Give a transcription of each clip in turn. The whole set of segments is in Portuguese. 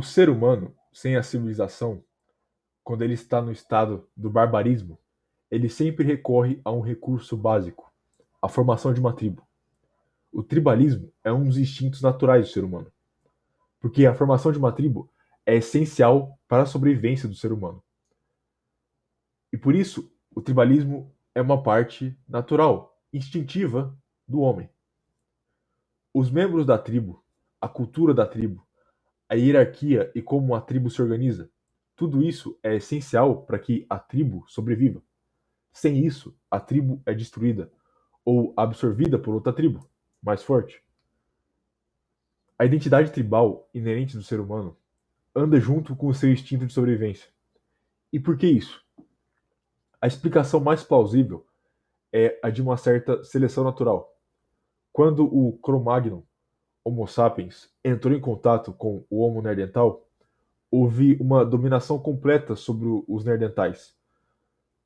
ser humano, sem a civilização, quando ele está no estado do barbarismo, ele sempre recorre a um recurso básico, a formação de uma tribo. O tribalismo é um dos instintos naturais do ser humano, porque a formação de uma tribo é essencial para a sobrevivência do ser humano. E por isso, o tribalismo é uma parte natural, instintiva do homem. Os membros da tribo, a cultura da tribo, a hierarquia e como a tribo se organiza, tudo isso é essencial para que a tribo sobreviva. Sem isso, a tribo é destruída ou absorvida por outra tribo mais forte. A identidade tribal inerente do ser humano anda junto com o seu instinto de sobrevivência. E por que isso? A explicação mais plausível é a de uma certa seleção natural. Quando o Cro-Magnon, Homo sapiens, entrou em contato com o Homo neandertal, houve uma dominação completa sobre os neandertais,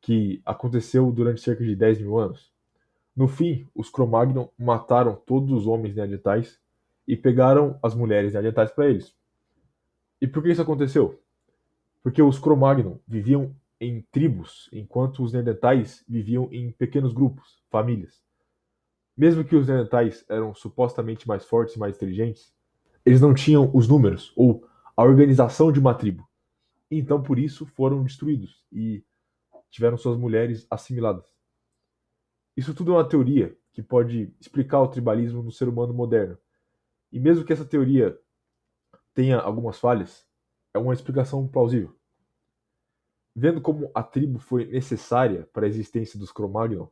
que aconteceu durante cerca de 10 mil anos. No fim, os Cro-Magnon mataram todos os homens neandertais e pegaram as mulheres neandertais para eles. E por que isso aconteceu? Porque os Cro-Magnon viviam em tribos, enquanto os neandertais viviam em pequenos grupos, famílias. Mesmo que os neandertais eram supostamente mais fortes e mais inteligentes, eles não tinham os números ou a organização de uma tribo. Então, por isso, foram destruídos e tiveram suas mulheres assimiladas. Isso tudo é uma teoria que pode explicar o tribalismo no ser humano moderno. E mesmo que essa teoria tenha algumas falhas, é uma explicação plausível. Vendo como a tribo foi necessária para a existência dos Cro-Magnon,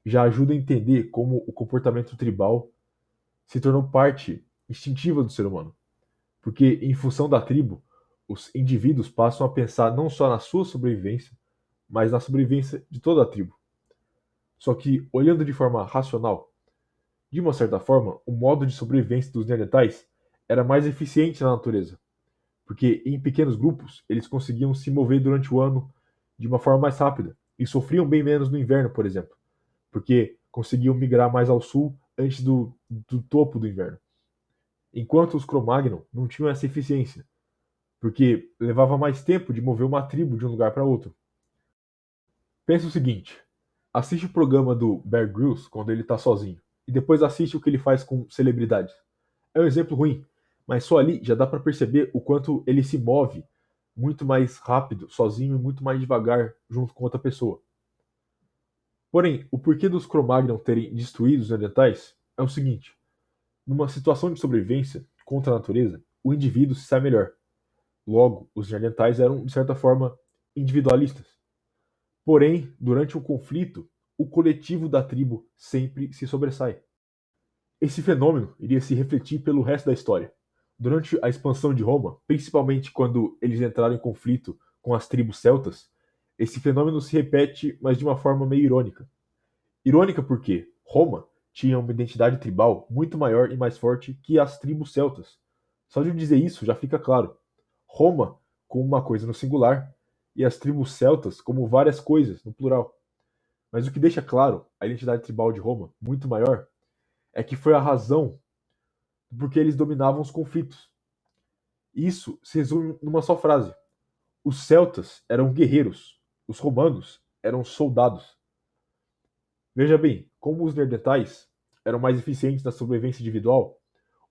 já ajuda a entender como o comportamento tribal se tornou parte instintiva do ser humano. Porque, em função da tribo, os indivíduos passam a pensar não só na sua sobrevivência, mas na sobrevivência de toda a tribo. Só que, olhando de forma racional, de uma certa forma, o modo de sobrevivência dos neandertais era mais eficiente na natureza, porque em pequenos grupos eles conseguiam se mover durante o ano de uma forma mais rápida e sofriam bem menos no inverno, por exemplo, porque conseguiam migrar mais ao sul antes do topo do inverno. Enquanto os Cro-Magnon não tinham essa eficiência, porque levava mais tempo de mover uma tribo de um lugar para outro. Pensa o seguinte: assiste o programa do Bear Grylls quando ele está sozinho, e depois assiste o que ele faz com celebridades. É um exemplo ruim, mas só ali já dá para perceber o quanto ele se move muito mais rápido, sozinho e muito mais devagar junto com outra pessoa. Porém, o porquê dos Cro-Magnon terem destruído os Neandertais é o seguinte: numa situação de sobrevivência contra a natureza, o indivíduo se sai melhor. Logo, os Neandertais eram, de certa forma, individualistas. Porém, durante um conflito, o coletivo da tribo sempre se sobressai. Esse fenômeno iria se refletir pelo resto da história. Durante a expansão de Roma, principalmente quando eles entraram em conflito com as tribos celtas, esse fenômeno se repete, mas de uma forma meio irônica. Irônica porque Roma tinha uma identidade tribal muito maior e mais forte que as tribos celtas. Só de eu dizer isso já fica claro. Roma como uma coisa no singular e as tribos celtas como várias coisas no plural. Mas o que deixa claro a identidade tribal de Roma, muito maior, é que foi a razão porque eles dominavam os conflitos. Isso se resume numa só frase: os celtas eram guerreiros, os romanos eram soldados. Veja bem, como os neandertais eram mais eficientes na sobrevivência individual,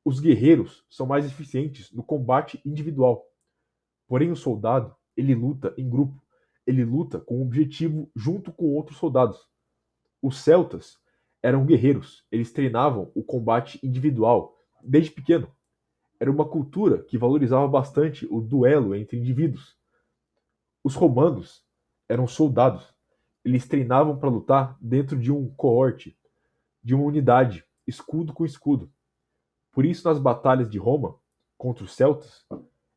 os guerreiros são mais eficientes no combate individual. Porém, o soldado, ele luta em grupo, ele luta com um objetivo junto com outros soldados. Os celtas eram guerreiros, eles treinavam o combate individual desde pequeno. Era uma cultura que valorizava bastante o duelo entre indivíduos. Os romanos eram soldados, eles treinavam para lutar dentro de um coorte, de uma unidade, escudo com escudo. Por isso, nas batalhas de Roma contra os celtas,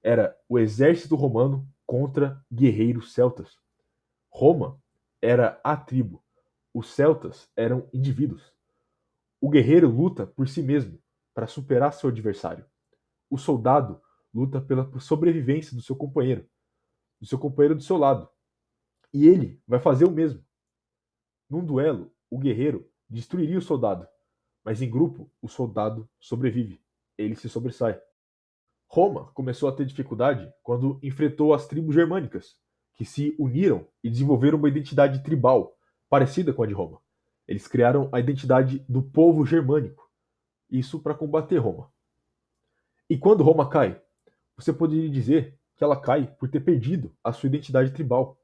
era o exército romano contra guerreiros celtas. Roma era a tribo, os celtas eram indivíduos. O guerreiro luta por si mesmo, para superar seu adversário. O soldado luta pela sobrevivência do seu companheiro do seu lado. E ele vai fazer o mesmo. Num duelo, o guerreiro destruiria o soldado, mas em grupo, o soldado sobrevive. Ele se sobressai. Roma começou a ter dificuldade quando enfrentou as tribos germânicas, que se uniram e desenvolveram uma identidade tribal parecida com a de Roma. Eles criaram a identidade do povo germânico, isso para combater Roma. E quando Roma cai, você poderia dizer que ela cai por ter perdido a sua identidade tribal.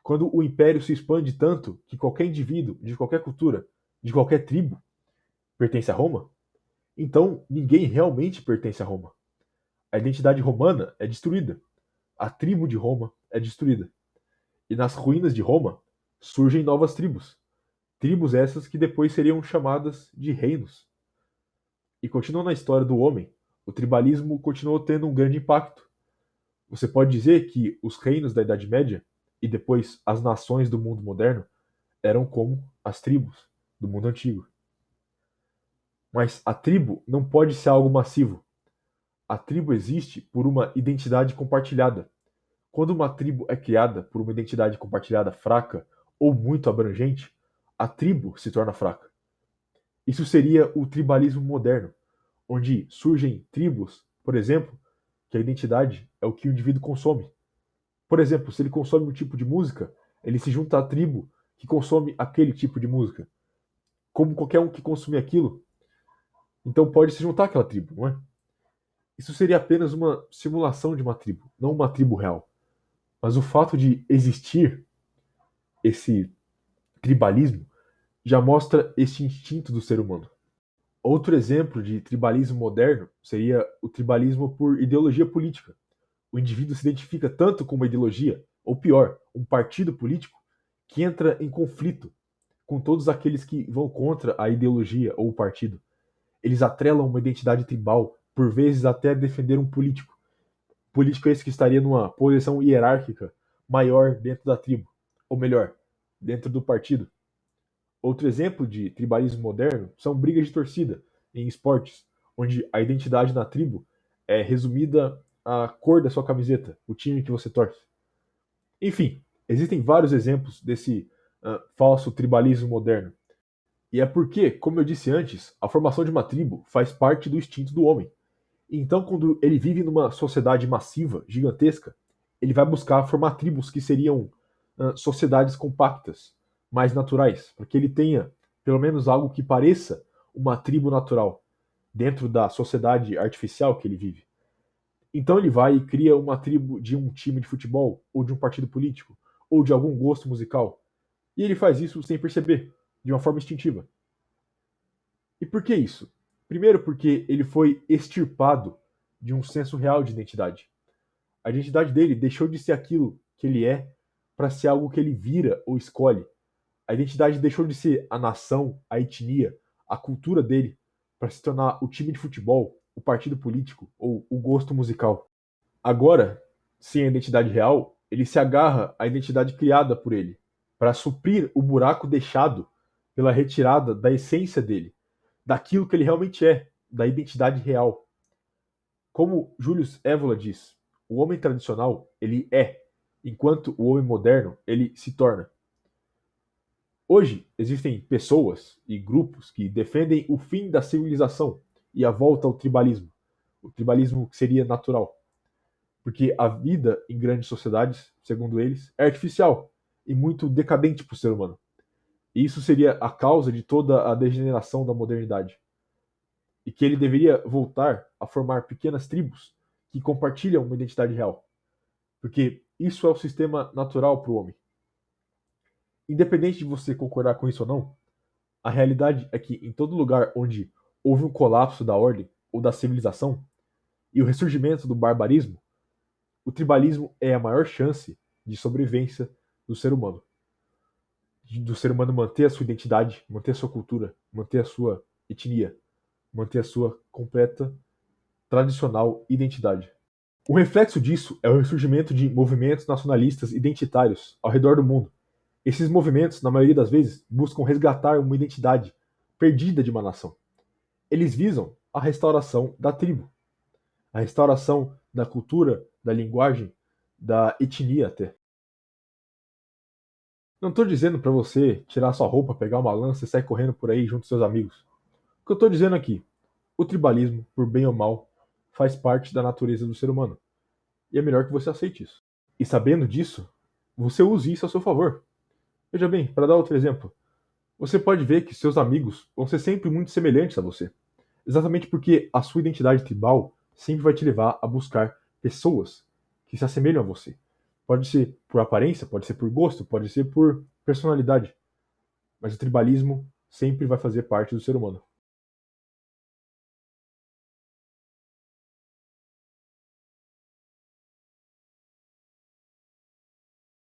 Quando o império se expande tanto que qualquer indivíduo de qualquer cultura, de qualquer tribo, pertence a Roma, então ninguém realmente pertence a Roma. A identidade romana é destruída. A tribo de Roma é destruída. E nas ruínas de Roma surgem novas tribos. Tribos essas que depois seriam chamadas de reinos. E continuando na história do homem, o tribalismo continuou tendo um grande impacto. Você pode dizer que os reinos da Idade Média e depois as nações do mundo moderno eram como as tribos do mundo antigo. Mas a tribo não pode ser algo massivo. A tribo existe por uma identidade compartilhada. Quando uma tribo é criada por uma identidade compartilhada fraca ou muito abrangente, a tribo se torna fraca. Isso seria o tribalismo moderno, onde surgem tribos, por exemplo, que a identidade é o que o indivíduo consome. Por exemplo, se ele consome um tipo de música, ele se junta à tribo que consome aquele tipo de música. Como qualquer um que consumir aquilo, então pode se juntar àquela tribo, não é? Isso seria apenas uma simulação de uma tribo, não uma tribo real. Mas o fato de existir esse tribalismo já mostra esse instinto do ser humano. Outro exemplo de tribalismo moderno seria o tribalismo por ideologia política. O indivíduo se identifica tanto com uma ideologia, ou pior, um partido político, que entra em conflito com todos aqueles que vão contra a ideologia ou o partido. Eles atrelam uma identidade tribal, por vezes até defender um político. Político esse que estaria numa posição hierárquica maior dentro da tribo, ou melhor, dentro do partido. Outro exemplo de tribalismo moderno são brigas de torcida em esportes, onde a identidade na tribo é resumida à cor da sua camiseta, o time que você torce. Enfim, existem vários exemplos desse falso tribalismo moderno. E é porque, como eu disse antes, a formação de uma tribo faz parte do instinto do homem. Então, quando ele vive numa sociedade massiva, gigantesca, ele vai buscar formar tribos que seriam sociedades compactas, mais naturais, para que ele tenha pelo menos algo que pareça uma tribo natural dentro da sociedade artificial que ele vive. Então ele vai e cria uma tribo de um time de futebol, ou de um partido político, ou de algum gosto musical. E ele faz isso sem perceber, de uma forma instintiva. E por que isso? Primeiro, porque ele foi extirpado de um senso real de identidade. A identidade dele deixou de ser aquilo que ele é para ser algo que ele vira ou escolhe. A identidade deixou de ser a nação, a etnia, a cultura dele, para se tornar o time de futebol, o partido político ou o gosto musical. Agora, sem a identidade real, ele se agarra à identidade criada por ele, para suprir o buraco deixado pela retirada da essência dele, daquilo que ele realmente é, da identidade real. Como Julius Evola diz, o homem tradicional, ele é, enquanto o homem moderno, ele se torna. Hoje, existem pessoas e grupos que defendem o fim da civilização e a volta ao tribalismo. O tribalismo que seria natural. Porque a vida em grandes sociedades, segundo eles, é artificial e muito decadente para o ser humano. E isso seria a causa de toda a degeneração da modernidade. E que ele deveria voltar a formar pequenas tribos que compartilham uma identidade real. Porque isso é o sistema natural para o homem. Independente de você concordar com isso ou não, a realidade é que em todo lugar onde houve um colapso da ordem ou da civilização e o ressurgimento do barbarismo, o tribalismo é a maior chance de sobrevivência do ser humano. Do ser humano manter a sua identidade, manter a sua cultura, manter a sua etnia, manter a sua completa, tradicional identidade. O reflexo disso é o ressurgimento de movimentos nacionalistas identitários ao redor do mundo. Esses movimentos, na maioria das vezes, buscam resgatar uma identidade perdida de uma nação. Eles visam a restauração da tribo, a restauração da cultura, da linguagem, da etnia até. Não estou dizendo para você tirar sua roupa, pegar uma lança e sair correndo por aí junto com seus amigos. O que eu estou dizendo aqui, o tribalismo, por bem ou mal, faz parte da natureza do ser humano. E é melhor que você aceite isso. E sabendo disso, você use isso a seu favor. Veja bem, para dar outro exemplo, você pode ver que seus amigos vão ser sempre muito semelhantes a você. Exatamente porque a sua identidade tribal sempre vai te levar a buscar pessoas que se assemelham a você. Pode ser por aparência, pode ser por gosto, pode ser por personalidade. Mas o tribalismo sempre vai fazer parte do ser humano.